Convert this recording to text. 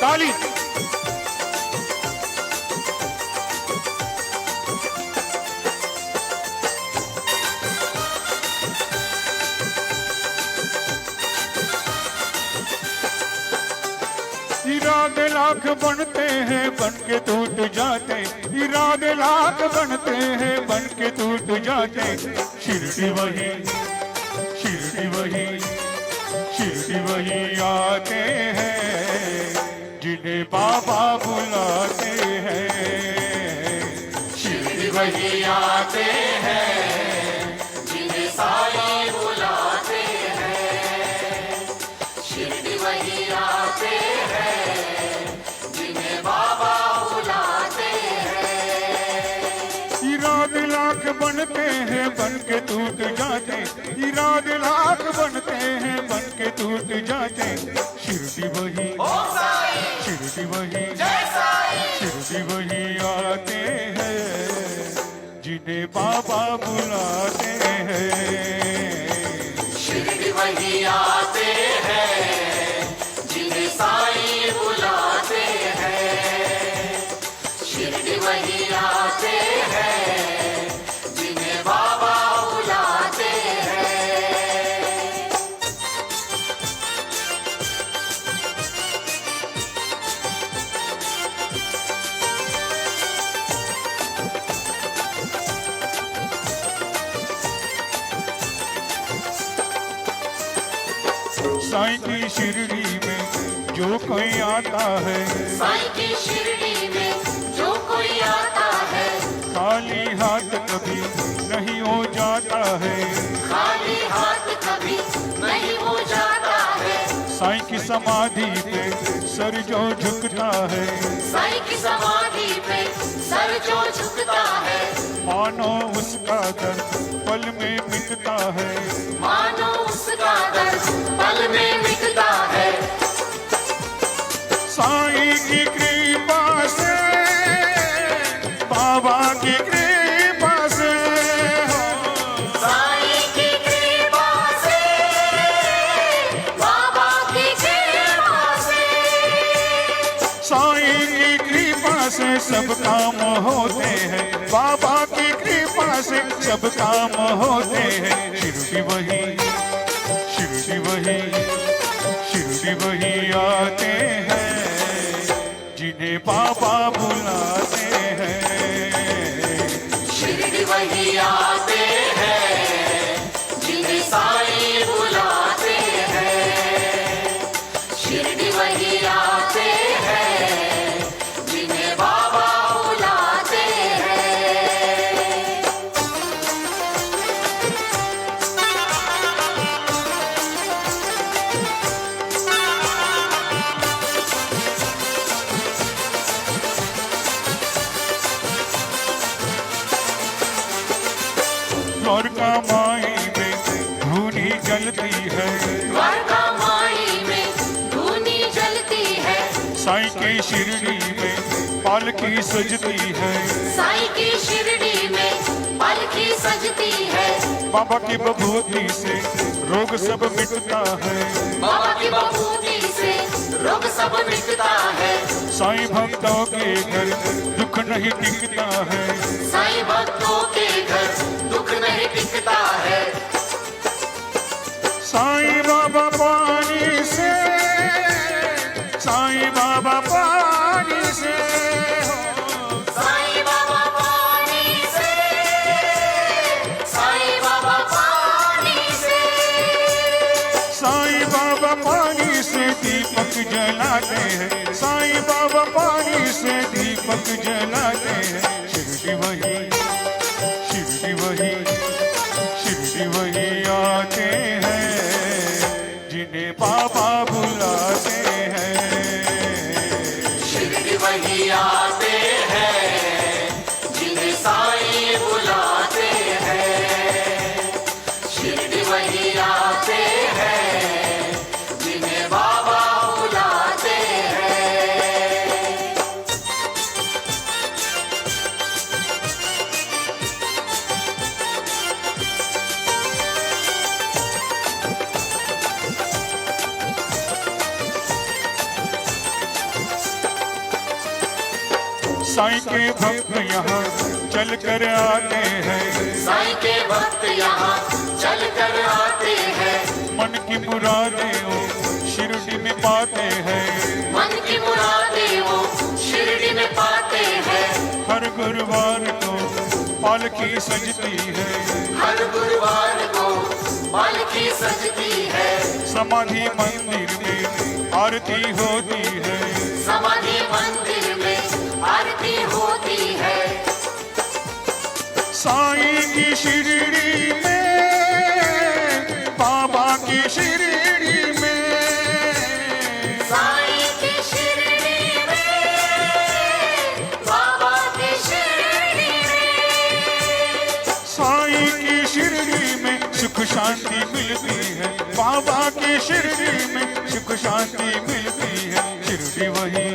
ताली। इरादे लाख बनते हैं बन के टूट जाते, इरादे लाख बनते हैं बन के टूट जाते। शिरडी वही, शिरडी वही, शिरडी वही आते हैं जिन्हें बाबा बुलाते हैं। शिरडी वही आते हैं जिन्हें साईं बुलाते हैं। शिरडी वही आते हैं जिन्हें बाबा बुलाते हैं। इरादे लाख बनते हैं बन के टूट जाते, इरादे लाख बनते हैं बन के टूट जाते। शिरडी वही, शिरडी वही, शिरडी वही आते हैं जिन्हें बाबा बुलाते हैं। शिरडी वही आते हैं जिन्हें साईं बुलाते हैं। शिरडी वही आते हैं जिन्हें बाबा बुलाते हैं। साईं की शिरडी में जो कोई आता है, साईं की शिरडी में जो कोई आता है, खाली हाथ कभी नहीं हो जाता है। खाली हाथ कभी नहीं हो जाता है। साईं की समाधि पे सर जो झुकता है, साईं की समाधि पे सर जो झुकता है, मानो उसका दर्द पल में मिटता है। मानो उसका दर्द पल में मिटता है। साईं की कृपा से, बाबा की कृपा से, साईं की कृपा से, बाबा की कृपा से, साईं की कृपा से सब काम होते हैं। बाबा की कृपा से सब काम होते हैं। शिरडी वही, शिरडी वही, शिरडी वही आते हैं जिन्हें बाबा बुलाते हैं। शिरडी वही आते हैं जिन्हें साईं बुलाते हैं। शिरडी वही आते हैं जिन्हें बाबा बुलाते हैं। द्वारका माई में धूनी जलती है, द्वारका माई में धूनी जलती है। साईं की शिरडी में पालकी सजती है। साईं की शिरडी में पालकी सजती है। बाबा की बभूति से रोग सब मिटता है। बाबा की बभूति से रोग सब मिटता है। साईं भक्तों के घर दुख नहीं टिकता है। साईं भक्तों के घर दुख नहीं टिकता है। साईं बाबा पानी से, साईं बाबा पानी से, साईं बाबा पानी से, साईं बाबा पानी से, साईं बाबा पानी से दीपक जलाते हैं। साईं बाबा पानी से दीपक जलाते हैं। शिरडी वही, शिरडी वही, शिरडी वही आते हैं जिन्हें बाबा बुलाते हैं। शिरडी वही आते हैं जिन्हें साईं बुलाते हैं। शिरडी वही आते हैं जिन्हें बाबा बुलाते हैं। साईं के भक्त यहाँ चल कर आते हैं, साईं के भक्त यहाँ चल कर आते हैं, मन की मुरादें वो शिरडी में पाते हैं, मन की मुरादें वो शिरडी में पाते हैं। हर गुरुवार को पालकी सजती है, हर गुरुवार को पालकी सजती है, समाधि मंदिर में आरती होती है, समाधि मंदिर में आरती होती है। साईं की शिरडी में, बाबा की शिरडी में, साईं की शिरडी में, बाबा की शिरडी में, साईं की शिरडी में सुख शांति मिलती है, बाबा की शिरडी में सुख शांति मिलती है, शिरडी वही